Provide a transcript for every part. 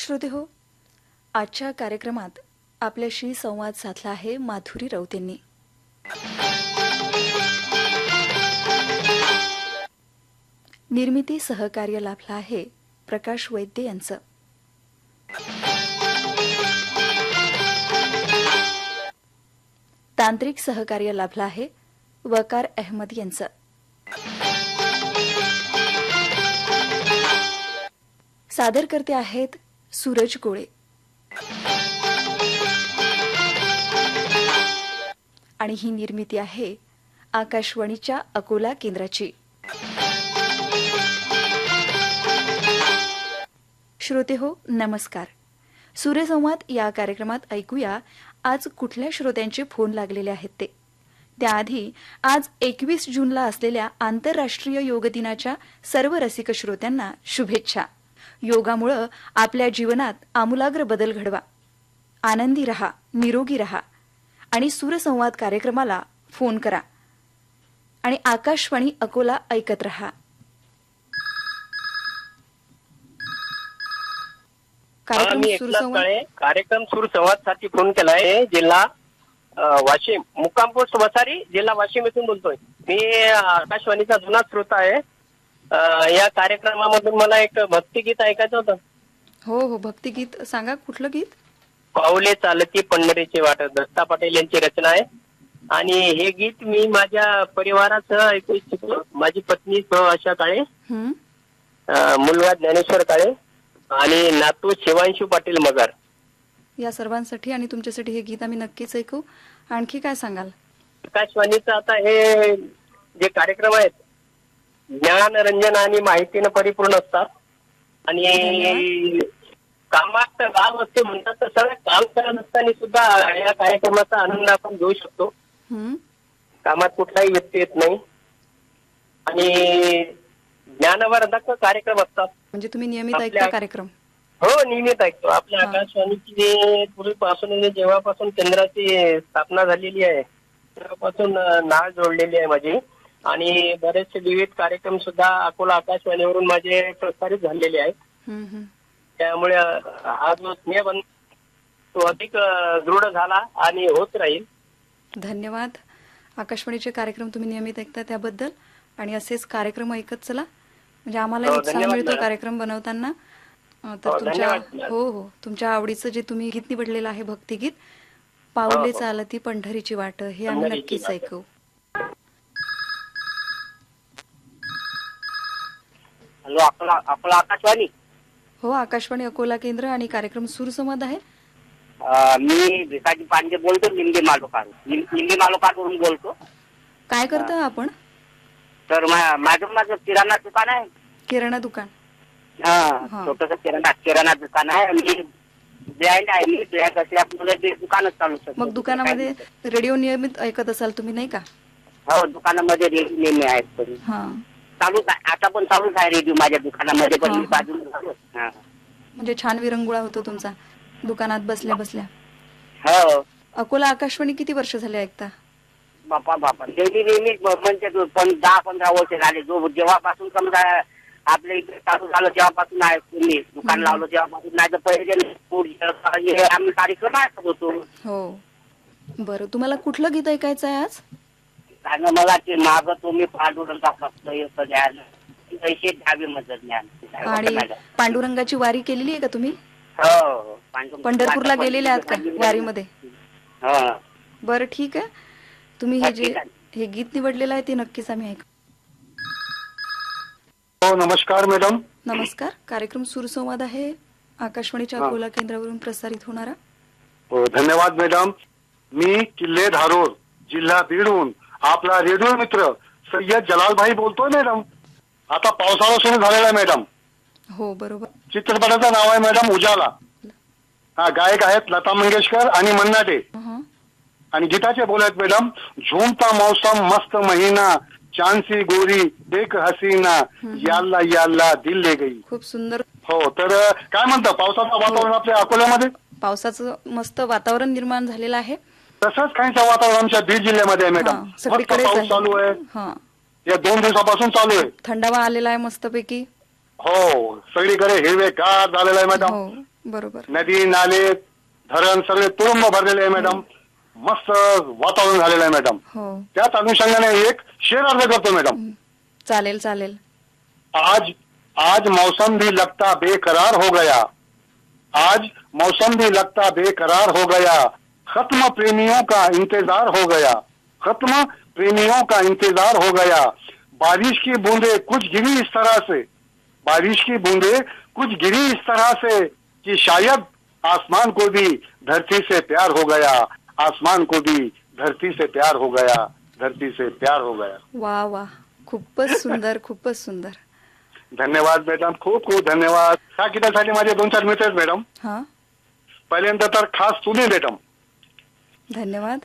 श्रोते हो, आजच्या कार्यक्रमात आपल्याशी संवाद साधला आहे माधुरी राऊत यांनी. निर्मिती सहकार्य लाभलं आहे प्रकाश वैद्य यांचं. तांत्रिक सहकार्य लाभलं आहे वकार अहमद यांचं. सादर करते आहेत सूरज गोळे. आणि ही निर्मिती आहे आकाशवाणीच्या अकोला केंद्राची. श्रोते हो, नमस्कार. सूर्यसंवाद या कार्यक्रमात ऐकूया आज कुठल्या श्रोत्यांचे फोन लागलेले आहेत ते. त्याआधी आज 21 जूनला असलेल्या आंतरराष्ट्रीय योग दिनाच्या सर्व रसिक श्रोत्यांना शुभेच्छा. योगामुळं आपल्या जीवनात आमूलाग्र बदल घडवा, आनंदी रहा, निरोगी रहा आणि सूरसंवाद कार्यक्रमाला फोन करा आणि आकाशवाणी अकोला ऐकत रहा. कार्यक्रम सूरसंवाद साठी फोन केलाय. जिल्हा वाशिम, मुक्काम पोस्ट वसारी, जिल्हा वाशिम येथून बोलतोय. मी आकाशवाणीचा जुना श्रोता आहे. या कार्यक्रमामधून मला एक भक्तिगीत ऐकायचं होतं. हो, भक्तिगीत सांगा. कुठलं गीत? पाऊले चालती पंढरीची वाट, दत्ता पाटील यांची रचना आहे. आणि हे गीत मी माझ्या परिवारासह ऐकू इच्छितो. माझी पत्नी आशा काळे, मुलगा ज्ञानेश्वर काळे आणि नातू शिवांशू पाटील मगर. या सर्वांसाठी आणि तुमच्यासाठी हे गीत आम्ही नक्कीच ऐकू. आणखी काय सांगाल? आकाशवाणीचं आता हे जे कार्यक्रम आहेत ज्ञान रंजन आणि माहितीनं परिपूर्ण असतात. आणि कामात गाव असते म्हणतात तर सगळं काम करत असताना सुद्धा या कार्यक्रमाचा आनंद आपण घेऊ शकतो. कामात कुठलाही व्यक्ती येत नाही आणि ज्ञानवर्धक कार्यक्रम असतात. म्हणजे तुम्ही नियमित ऐकता कार्यक्रम? हो, नियमित ऐकतो. आपल्या आकाशवाणीची पूर्वीपासून जेव्हापासून केंद्राची स्थापना झालेली आहे तेव्हापासून नाळ जोडलेली आहे माझी. आणि बरेचसे विविध कार्यक्रम सुद्धा अकोला आकाशवाणीवरून माझे प्रसारित झालेले आहेत. त्यामुळे हा जो स्नेहबंध तो अधिक दृढ झाला आणि होत राहील. धन्यवाद. आकाशवाणीचे कार्यक्रम तुम्ही नियमित ऐकता त्याबद्दल. आणि असेच कार्यक्रम ऐकत चला, म्हणजे आम्हाला उत्साह मिळतो कार्यक्रम बनवताना. तर तुमच्या आवडीचं जे तुम्ही गीत निवडलेलं आहे भक्तिगीत, पाऊले चालती पंढरीची वाट, हे आम्ही नक्कीच ऐकू. हॅलो, अकोला आकाशवाणी. हो, आकाशवाणी अकोला केंद्र आणि कार्यक्रम सूरसंवाद आहे. मी भिकाजी पांडे बोलतो, निंबे मालोकावरून बोलतो. काय करता आपण? तर माझं किराणा दुकान आहे. किराणा दुकान? छोटस किराणा दुकान आहे. मी ब्रँड आहे. मी ब्रँड असल्यामुळे दुकानच चालू शकतो. मग दुकानामध्ये रेडिओ नियमित ऐकत असाल तुम्ही, नाही का? हो, दुकानामध्ये रेडिओ नेहमी आहेत. चालूच आहे, आता पण चालूच आहे रेडिओ माझ्या दुकानामध्ये. पण बाजूला म्हणजे छान विरंगुळा होतो तुमचा दुकानात बसल्या बसल्या. हो. अकोला आकाशवाणी किती वर्ष झाले ऐकता? बापा नेहमी म्हणजे 10-15 वर्ष झाले. जेव्हापासून समजा आपल्या इकडे चालू झालं तेव्हापासून आहे. तुम्ही दुकान लावलं तेव्हापासून. नाही तर पहिले आम्ही कार्यक्रम ऐकत होतो. हो, बरं. तुम्हाला कुठलं गीत ऐकायचं आहे आज? मला ते माग तुम्ही पांडुरंगा फक्त पैसे द्यावे मदत ज्ञान. आणि पांडुरंगाची वारी केलेली आहे का तुम्ही? हो, पंढरपूरला गेलेले आहात का वारीमध्ये? बरं, ठीक आहे. तुम्ही हे गीत निवडलेलं आहे ते नक्कीच आम्ही ऐकू. हो, नमस्कार मॅडम. नमस्कार. कार्यक्रम सूरसंवाद आहे आकाशवाणीच्या अकोला केंद्रावरून प्रसारित होणारा. हो, धन्यवाद मॅडम. मी किल्ले धारूर, जिल्हा बीडहून आपला रेडिओ मित्र सय्यद जलालभाई बोलतोय मॅडम. आता पावसाळा सुरू झालेला आहे मॅडम. हो, बरोबर. चित्रपटाचं नाव आहे मॅडम उजाला. गायक आहेत लता मंगेशकर आणि मन्ना डे. आणि गीताचे बोल आहेत मॅडम, झूमता मौसम मस्त महीना, चांसी गोरी देख हसीना, याल्ला याल्ला दिल ले गई. खूप सुंदर. हो, तर काय म्हणतं पावसाचं वातावरण आपल्या अकोल्यामध्ये? पावसाचं मस्त वातावरण निर्माण झालेलं आहे. तसंच काहींचं वातावरण आमच्या बीड जिल्ह्यामध्ये आहे मॅडम. सगळीकडे पाऊस चालू आहे. या 2 दिवसापासून चालू आहे. थंडावा आलेला आहे मस्तपैकी. हो, सगळीकडे हिरवेगार झालेला आहे मॅडम. बरोबर. नदी नाले धरण सगळे तुडुंब भरलेले आहे मॅडम. मस्त वातावरण झालेलं आहे मॅडम. हो. त्याच अनुषंगाने एक शेर अर्ज करतो मॅडम. चालेल चालेल. आज आज मौसम भी लगता बेकरार हो गया. आज मौसम भी लगता बेकरार हो गया. खत्म प्रेमियों का इंतजार हो गया. खत्म प्रेमियों का इंतजार हो गया. बारिश की बूंदे कुछ गिरी इस तरह से. बारिश की बूंदे कुछ गिरी इस तरह से कि शायद आसमान को भी धरती से प्यार हो गया. आसमान को भी धरती से प्यार हो गया. धरती से प्यार हो गया. वा वा, खूपच सुंदर, खूपच सुंदर. धन्यवाद मॅडम, खूप खूप धन्यवाद. ह्या गीतासाठी माझे 2-4 मित्र आहेत मॅडम. हा, पहिल्यांदा तर खास तुम्ही मॅडम. धन्यवाद.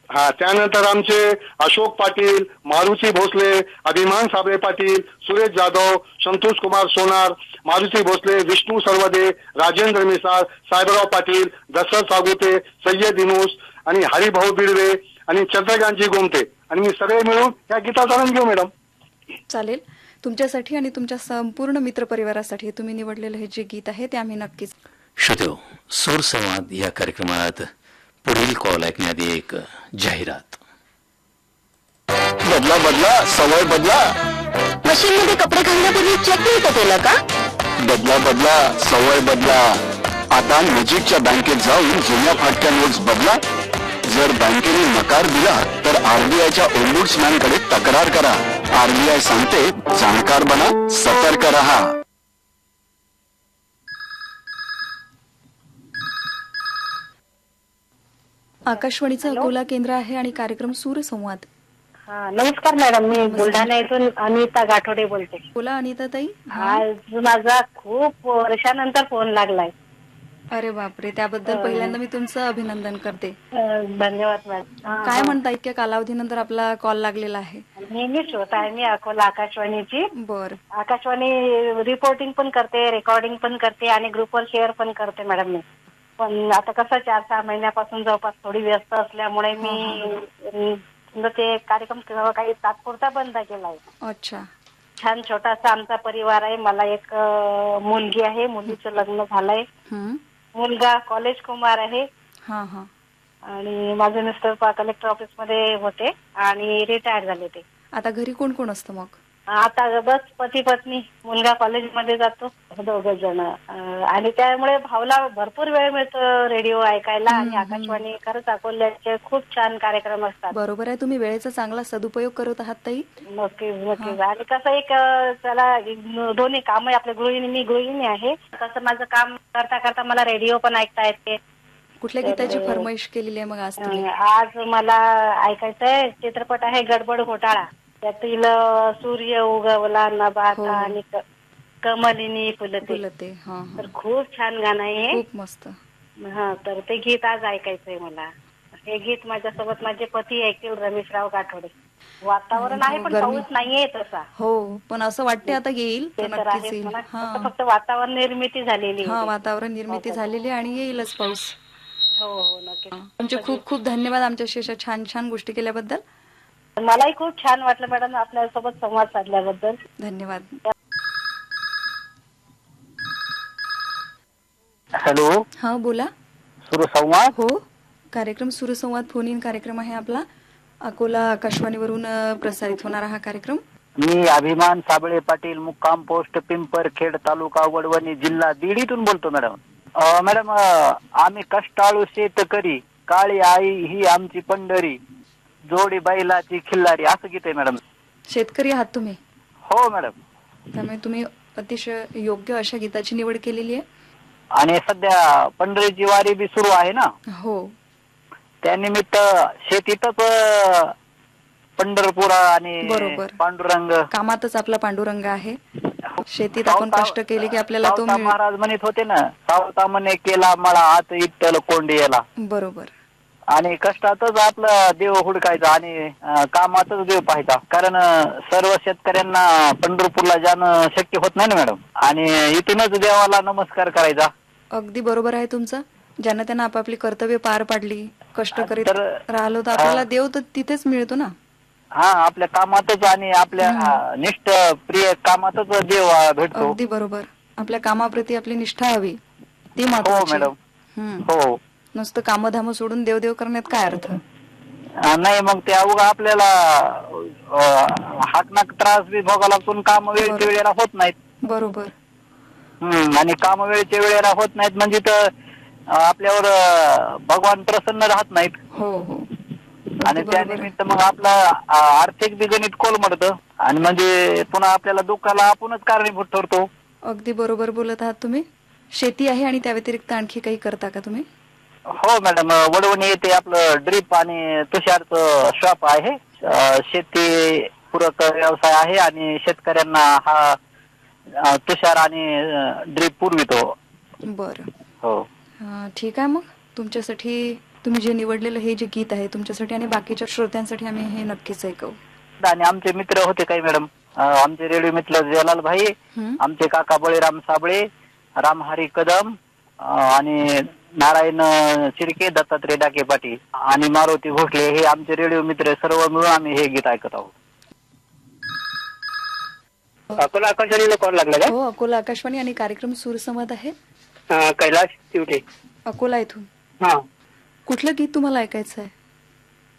हा, त्यानंतर आमचे अशोक पाटील, मारुती भोसले, अभिमान साबळे पाटील, सुरेश जाधव, संतोष कुमार सोनार, मारुती भोसले, विष्णू सरवदे, राजेंद्र मिसाळ, साहेबराव पाटील, दशरथ सागुते, सय्यद इनूस आणि हरिभाऊ बिडवे आणि चंद्रकांतजी गोमते आणि मी सगळे मिळून या गीताचा आनंद घेऊ मॅडम. चालेल. तुमच्यासाठी आणि तुमच्या संपूर्ण मित्रपरिवारासाठी तुम्ही निवडलेलं हे जे गीत आहे ते आम्ही नक्कीच. श्रोतेहो, सूर संवाद या कार्यक्रमात पुढील कॉल ऐकण्याआधी एक जाहिरात. बदला बदला सवय बदला. मशीन मध्ये कपडे घालण्यापूर्वी चेक नाही का केलं का? बदला बदला सवय बदला. आता नजीकच्या बँकेत जाऊन जुन्या फाटक्या नोट्स बदला. जर बँकेने नकार दिला तर आरबीआयच्या ओम्बुड्समॅन कडे तक्रार करा. आरबीआय सांगते, जाणकार बना, सतर्क रहा. आकाशवाणीचं अकोला केंद्र आहे आणि कार्यक्रम सूरसंवाद. हा, नमस्कार मॅडम, मी बुलढाणा येथून अनिता गाठोडे बोलते. बोला अनिताताई. आज माझा खूप वर्षानंतर फोन लागलाय. अरे बापरे, त्याबद्दल पहिल्यांदा मी तुमचं अभिनंदन करते. धन्यवाद मॅडम. काय म्हणता, इतक्या कालावधीनंतर आपला कॉल लागलेला आहे. नेहमी श्रोता आहे मी अकोला आकाशवाणीची. बर. आकाशवाणी रिपोर्टिंग पण करते, रेकॉर्डिंग पण करते आणि ग्रुपवर शेअर पण करते मॅडम मी. पण आता कसं 4-6 महिन्यापासून जवळपास थोडी व्यस्त असल्यामुळे मी ते कार्यक्रम काही तात्पुरता बंद केलाय. अच्छा. छान छोटासा आमचा परिवार आहे. मला एक मुलगी आहे, मुलीचं लग्न झालंय. मुलगा कॉलेज कुमार आहे. हा हा. आणि माझे मिस्टर कलेक्टर ऑफिस मध्ये होते आणि रिटायर झाले ते. आता घरी कोण कोण असतं मग? आता बस पती पत्नी, मुलगा कॉलेजमध्ये जातो, 2 जण. आणि त्यामुळे भावला भरपूर वेळ मिळतो रेडिओ ऐकायला. आणि आकाशवाणी खरंच अकोल्याचे खूप छान कार्यक्रम असतात. बरोबर आहे, तुम्ही वेळेचा चांगला सदुपयोग करत आहात ताई. नक्कीच नक्कीच. आणि कसं एक त्याला दोन्ही काम आहे. आपल्या गृहिणी, मी गृहिणी आहे, कसं माझं काम करता करता मला रेडिओ पण ऐकता येते. कुठल्या गीताची फरमाईश केलेली आहे मग आज तुम्ही? आज मला ऐकायचंय, चित्रपट आहे गडबड घोटाळा. त्यातील सूर्य उगवला नभात आणि कमलिनी फुलते. तर खूप छान गाणं आहे, खूप मस्त. हा, तर ते गीत आज ऐकायचंय मला. हे गीत माझ्यासोबत माझे पती ऐकतील, रमेशराव गाठोडे. वातावरण आहे पण पाऊस नाहीये तसा. हो, पण असं वाटते आता येईल तर नक्कीच येईल. फक्त वातावरण निर्मिती झालेली. हा, वातावरण निर्मिती झालेली आणि येईलच पाऊस. हो हो, नक्कीच. तुमचे खूप खूप धन्यवाद आमच्याशी अशा छान छान गोष्टी केल्याबद्दल. मलाही खूप छान वाटलं मॅडम आपल्यासोबत संवाद साधल्याबद्दल. धन्यवाद. हॅलो, हा बोला. सूरसंवाद. हो, कार्यक्रम सूरसंवाद फोन इन कार्यक्रम आहे आपला. अकोला आकाशवाणीवरून प्रसारित होणारा हा कार्यक्रम. मी अभिमान साबळे पाटील, मुक्काम पोस्ट पिंपरखेड, तालुका वडवणी, जिल्हा बीडीतून बोलतो मॅडम. मॅडम, आम्ही कष्टाळू शेतकरी, काळी आई ही आमची पंढरी, जोडी बैलाची खिल्लारी, असं गीत आहे मॅडम. शेतकरी आहात तुम्ही? हो मॅडम. त्यामुळे तुम्ही अतिशय योग्य अशा गीताची निवड केलेली आहे. आणि सध्या पंढरीची वारी बी सुरू आहे ना. हो, त्यानिमित्त शेतीतच पंढरपूर आणि बरोबर. पांडुरंग, कामातच आपला पांडुरंग आहे. शेतीत आपण कष्ट केले की आपल्याला तो सावता महाराज म्हणत होते ना, सावता म्हणे केला मळा आत इट्टल कोंडीला. बरोबर. आणि कष्टातच आपलं देव हुडकायचा आणि कामातच देव पाहायचा. कारण सर्व शेतकऱ्यांना पंढरपूरला जाणं शक्य होत नाही ना मॅडम. आणि इथूनच देवाला नमस्कार करायचा. अगदी बरोबर आहे तुमचं. ज्यांना त्यांना आपापली कर्तव्य पार पाडली, कष्ट करीत राहिलो तर आपल्याला देव तर तिथेच मिळतो ना. हा, आपल्या कामातच आणि आपल्या निष्ठ प्रिय कामातच देव भेटतो. अगदी बरोबर. आपल्या कामाप्रती आपली निष्ठा हवी. ती हो महत्वाची. मॅडम. हम्म. हो. नुसतं कामधाम सोडून देव करण्यात काय अर्थ? नाही मग ते अवघा आपल्याला हातनाक त्रास बी भोगा लागून काम वेळच्या बरोबर. वेळेला होत नाहीत. बरोबर. आणि काम वेळच्या वेळेला होत नाहीत म्हणजे तर आपल्यावर भगवान प्रसन्न राहत नाहीत. हो हो. आणि अगदी बरोबर आहे. त्यानिमित्त मग आपलं आर्थिक बी गणित कोलमडतं आणि म्हणजे पुन्हा आपल्याला दुःखाला आपणच कारणीभूत ठरतो. अगदी बरोबर बोलत आहात तुम्ही. शेती आहे आणि त्या व्यतिरिक्त आणखी काही करता का तुम्ही? हो मॅडम, वडवणी येथे आपलं ड्रीप आणि तुषारचं शॉप आहे. शेती पूरक व्यवसाय आहे आणि शेतकऱ्यांना हा तुषार आणि ड्रीप पुरवितो. बरं. हो. ठीक आहे. मग तुमच्यासाठी तुम्ही जे निवडलेलं हे जे गीत आहे तुमच्यासाठी आणि बाकीच्या श्रोत्यांसाठी आम्ही हे नक्कीच ऐकवू. आणि आमचे मित्र होते काही मॅडम, आमचे रेडिओ मित्र जलाल भाई, हं? आमचे काका बळीराम साबळे, रामहरी कदम आणि नारायण चिरके, दत्तात्रय डाके पाटील आणि मारुती भोसले हे आमचे रेडिओ मित्र सर्व मिळून आम्ही हे गीत ऐकत आहोत. अकोला आकाशवाणीला कॉल लागला का? हो, अकोला आकाशवाणी आणि कार्यक्रम सूरसंवाद आहे. कैलास तिवटे. अकोला इथून. हा, कुठलं गीत तुम्हाला ऐकायचं आहे?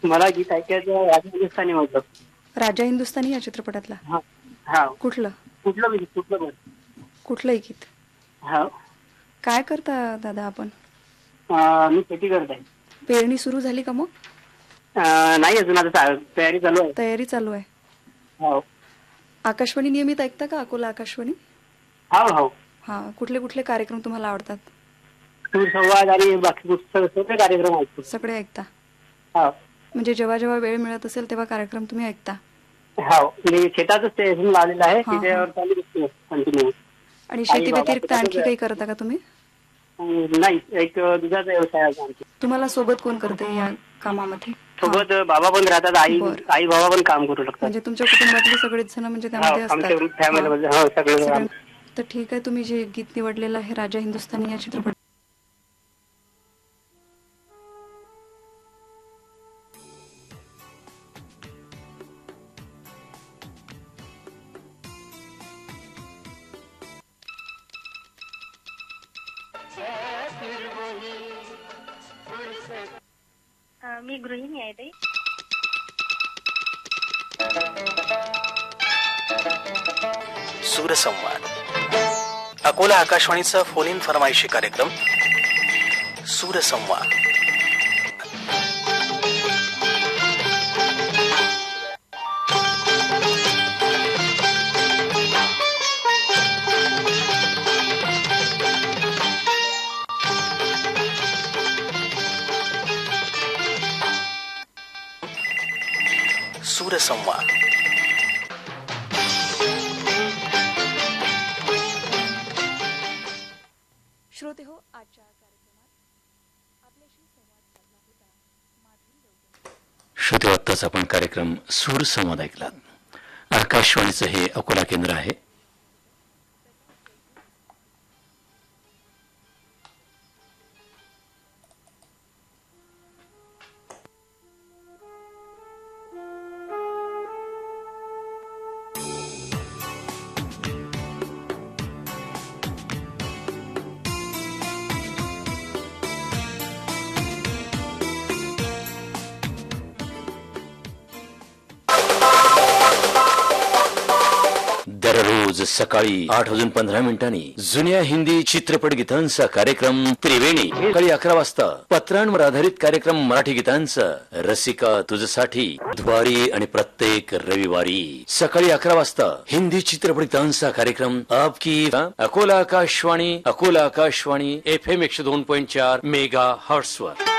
मला गीत ऐकायचं राजस्थानी होतं. राजा हिंदुस्थानी या चित्रपटातला. हा हा, कुठलं? कुठलं कुठलंही गीत. हा, काय करता दादा आपण? मी शेती करत आहे. पेरणी सुरू झाली का मग? नाही अजून, आता तयारी चालू आहे. तयारी चालू आहे. हो आकाशवाणी नियमित ऐकता का? अकोला आकाशवाणी. हो हो. हा, कुठले कुठले कार्यक्रम तुम्हाला आवडतात? संवाद आणि बाकी सगळे कार्यक्रम ऐकतो. सगळे ऐकता? हो म्हणजे जेव्हा जेव्हा वेळ मिळत असेल तेव्हा कार्यक्रम तुम्ही ऐकता? हो, मी शेतातच स्टेशन लावलेलं आहे, हा, त्याच्यावर चालू असते कंटिन्यू. आणि शेती आई बाबा व्यतिरिक्त आणखी शेतातच काही करता का तुम्ही? नाही, एक दुधाचा व्यवसाय आहे आमचा. तुम्हाला सोबत कोण करते या कामामध्ये? सोबत बाबा पण राहतात, आई बरं. आई बाबा पण काम करू शकतात. म्हणजे तुमच्या कुटुंबातले सगळेच जण म्हणजे त्यामध्ये आमच्या असतात? फॅमिलीमध्ये हो सगळे. सगळे. तर ठीक आहे, तुम्ही जे गीत निवडलेलं आहे राजा हिंदुस्थानी या चित्रपट. मी गृहिणी आहे ताई. सूरसंवाद, अकोला आकाशवाणीचा फोन इन फरमाईशी कार्यक्रम सूरसंवाद. सूरसंवाद. श्रोते हो, आजच्या कार्यक्रमात आपल्याशी संवाद साधला होता माधुरी देवगण. श्रोते, आत्ताच आपण कार्यक्रम सूर संवाद ऐकलात. आकाशवाणीचं हे अकोला केंद्र आहे. दररोज सकाळी 8:15 जुन्या हिंदी चित्रपट गीतांचा कार्यक्रम त्रिवेणी. सकाळी 11 वाजता पत्रांवर आधारित कार्यक्रम मराठी गीतांचा रसिका तुझसाठी द्वारी आणि प्रत्येक रविवारी सकाळी 11 वाजता हिंदी चित्रपट गीतांचा कार्यक्रम आपकी अकोला आकाशवाणी FM 102.4 मेगा हर्ट्झवर.